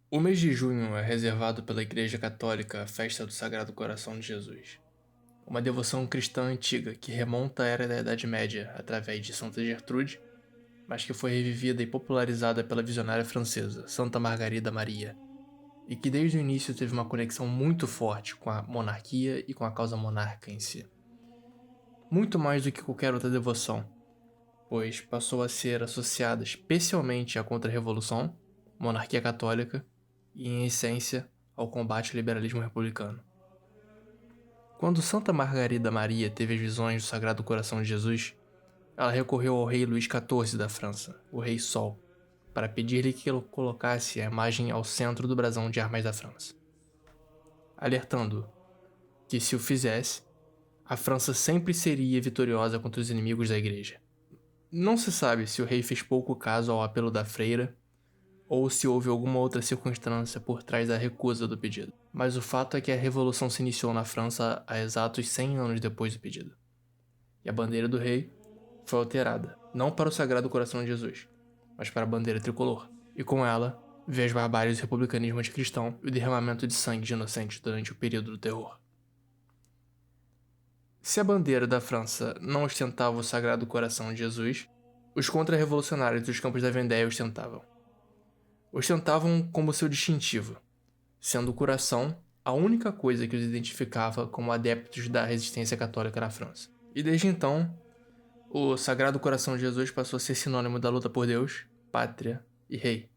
O mês de junho é reservado pela Igreja Católica à festa do Sagrado Coração de Jesus, uma devoção cristã antiga que remonta à era da Idade Média através de Santa Gertrude, mas que foi revivida e popularizada pela visionária francesa Santa Margarida Maria, e que desde o início teve uma conexão muito forte com a monarquia e com a causa monárquica em si. Muito mais do que qualquer outra devoção, pois passou a ser associada especialmente à Contra-Revolução, monarquia católica e, em essência, ao combate ao liberalismo republicano. Quando Santa Margarida Maria teve as visões do Sagrado Coração de Jesus, ela recorreu ao rei Luís XIV da França, o Rei Sol, para pedir-lhe que ele colocasse a imagem ao centro do brasão de armas da França, alertando-o que, se o fizesse, a França sempre seria vitoriosa contra os inimigos da Igreja. Não se sabe se o rei fez pouco caso ao apelo da freira ou se houve alguma outra circunstância por trás da recusa do pedido. Mas o fato é que a revolução se iniciou na França há exatos 100 anos depois do pedido. E a bandeira do rei foi alterada, não para o Sagrado Coração de Jesus, mas para a bandeira tricolor. E com ela, veio as barbáries do republicanismo anticristão e o derramamento de sangue de inocentes durante o período do terror. Se a bandeira da França não ostentava o Sagrado Coração de Jesus, os contra-revolucionários dos campos da Vendéia ostentavam. Ostentavam como seu distintivo, sendo o coração a única coisa que os identificava como adeptos da resistência católica na França. E desde então, o Sagrado Coração de Jesus passou a ser sinônimo da luta por Deus, pátria e rei.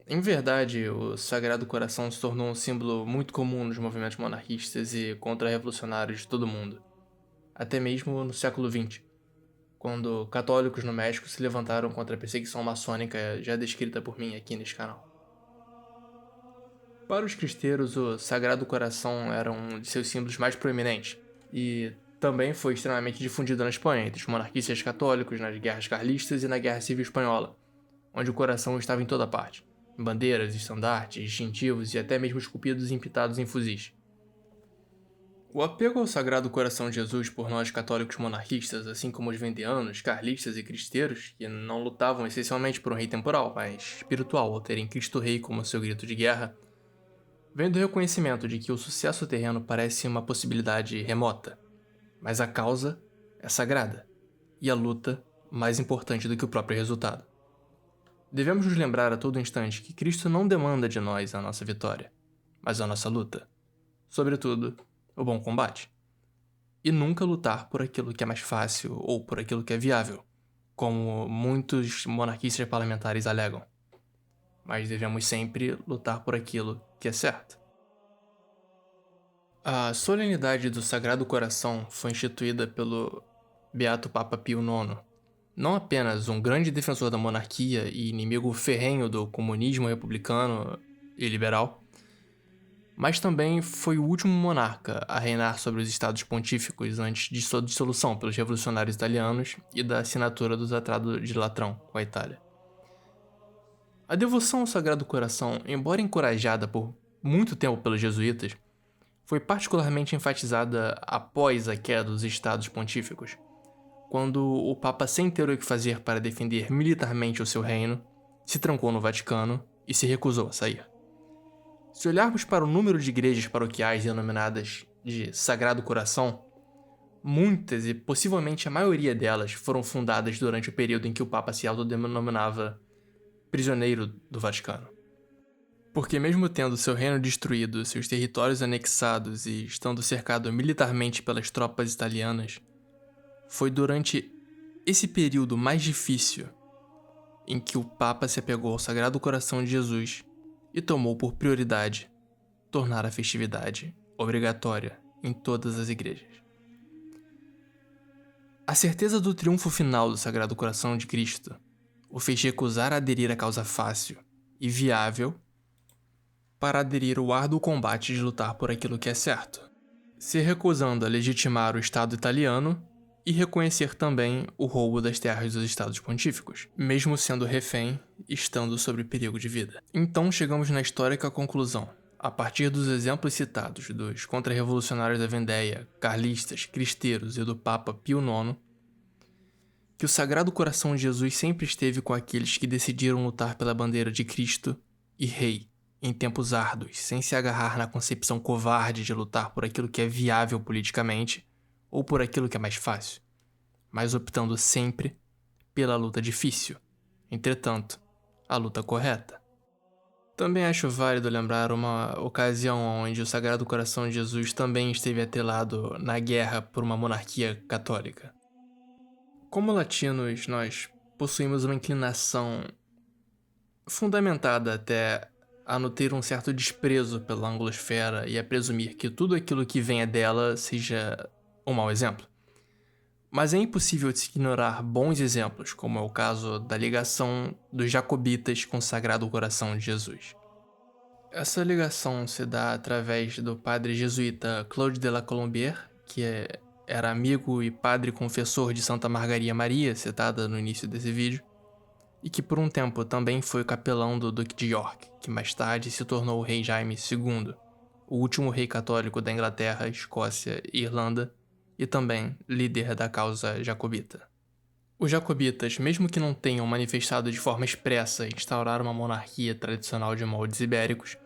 Em verdade, o Sagrado Coração se tornou um símbolo muito comum nos movimentos monarquistas e contra-revolucionários de todo o mundo, até mesmo no século XX, quando católicos no México se levantaram contra a perseguição maçônica já descrita por mim aqui neste canal. Para os cristeiros, o Sagrado Coração era um de seus símbolos mais proeminentes, e também foi extremamente difundido na Espanha, entre os monarquistas católicos, nas guerras carlistas e na Guerra Civil Espanhola, onde o coração estava em toda parte, em bandeiras, estandartes, distintivos e até mesmo esculpidos e pintados em fuzis. O apego ao Sagrado Coração de Jesus por nós católicos monarquistas, assim como os vendeanos, carlistas e cristeiros, que não lutavam essencialmente por um rei temporal, mas espiritual, ao terem Cristo Rei como seu grito de guerra, vem do reconhecimento de que o sucesso terreno parece uma possibilidade remota, mas a causa é sagrada, e a luta mais importante do que o próprio resultado. Devemos nos lembrar a todo instante que Cristo não demanda de nós a nossa vitória, mas a nossa luta. Sobretudo, o bom combate. E nunca lutar por aquilo que é mais fácil ou por aquilo que é viável, como muitos monarquistas parlamentares alegam. Mas devemos sempre lutar por aquilo que é certo. A solenidade do Sagrado Coração foi instituída pelo Beato Papa Pio IX, não apenas um grande defensor da monarquia e inimigo ferrenho do comunismo republicano e liberal, mas também foi o último monarca a reinar sobre os estados pontíficos antes de sua dissolução pelos revolucionários italianos e da assinatura do Tratado de Latrão com a Itália. A devoção ao Sagrado Coração, embora encorajada por muito tempo pelos jesuítas, foi particularmente enfatizada após a queda dos estados pontíficos, quando o Papa, sem ter o que fazer para defender militarmente o seu reino, se trancou no Vaticano e se recusou a sair. Se olharmos para o número de igrejas paroquiais denominadas de Sagrado Coração, muitas e possivelmente a maioria delas foram fundadas durante o período em que o Papa se autodenominava prisioneiro do Vaticano. Porque mesmo tendo seu reino destruído, seus territórios anexados e estando cercado militarmente pelas tropas italianas, foi durante esse período mais difícil em que o Papa se apegou ao Sagrado Coração de Jesus e tomou por prioridade tornar a festividade obrigatória em todas as igrejas. A certeza do triunfo final do Sagrado Coração de Cristo o fez recusar aderir à causa fácil e viável para aderir ao árduo combate de lutar por aquilo que é certo, se recusando a legitimar o Estado italiano e reconhecer também o roubo das terras dos Estados Pontíficos, mesmo sendo refém e estando sob perigo de vida. Então chegamos na histórica conclusão, a partir dos exemplos citados dos contra-revolucionários da Vendéia, carlistas, cristeiros e do Papa Pio IX, que o Sagrado Coração de Jesus sempre esteve com aqueles que decidiram lutar pela bandeira de Cristo e Rei em tempos árduos, sem se agarrar na concepção covarde de lutar por aquilo que é viável politicamente ou por aquilo que é mais fácil, mas optando sempre pela luta difícil, entretanto, a luta correta. Também acho válido lembrar uma ocasião onde o Sagrado Coração de Jesus também esteve atrelado na guerra por uma monarquia católica. Como latinos, nós possuímos uma inclinação fundamentada até a nutrir um certo desprezo pela anglosfera e a presumir que tudo aquilo que venha dela seja um mau exemplo. Mas é impossível de se ignorar bons exemplos, como é o caso da ligação dos jacobitas com o Sagrado Coração de Jesus. Essa ligação se dá através do padre jesuíta Claude de la Colombière, que era amigo e padre confessor de Santa Margaria Maria, citada no início desse vídeo, e que por um tempo também foi capelão do Duque de York, que mais tarde se tornou o rei Jaime II, o último rei católico da Inglaterra, Escócia e Irlanda, e também líder da causa jacobita. Os jacobitas, mesmo que não tenham manifestado de forma expressa instaurar uma monarquia tradicional de moldes ibéricos,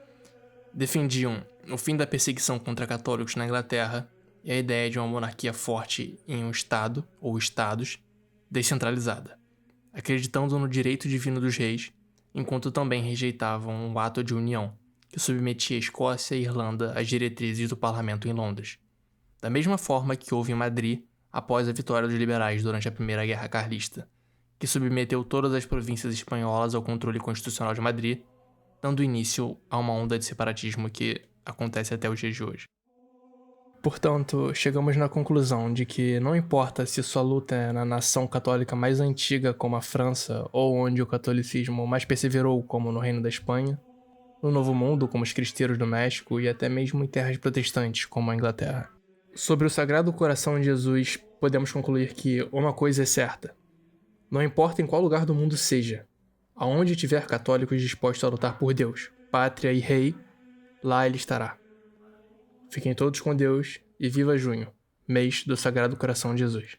defendiam o fim da perseguição contra católicos na Inglaterra e a ideia de uma monarquia forte em um estado, ou estados, descentralizada, acreditando no direito divino dos reis, enquanto também rejeitavam um ato de união que submetia a Escócia e Irlanda às diretrizes do parlamento em Londres, da mesma forma que houve em Madrid após a vitória dos liberais durante a Primeira Guerra Carlista, que submeteu todas as províncias espanholas ao controle constitucional de Madrid, dando início a uma onda de separatismo que acontece até os dias de hoje. Portanto, chegamos na conclusão de que não importa se sua luta é na nação católica mais antiga como a França ou onde o catolicismo mais perseverou como no Reino da Espanha, no Novo Mundo como os cristeiros do México e até mesmo em terras protestantes como a Inglaterra. Sobre o Sagrado Coração de Jesus, podemos concluir que uma coisa é certa. Não importa em qual lugar do mundo seja, aonde tiver católicos dispostos a lutar por Deus, pátria e rei, lá ele estará. Fiquem todos com Deus e viva junho, mês do Sagrado Coração de Jesus.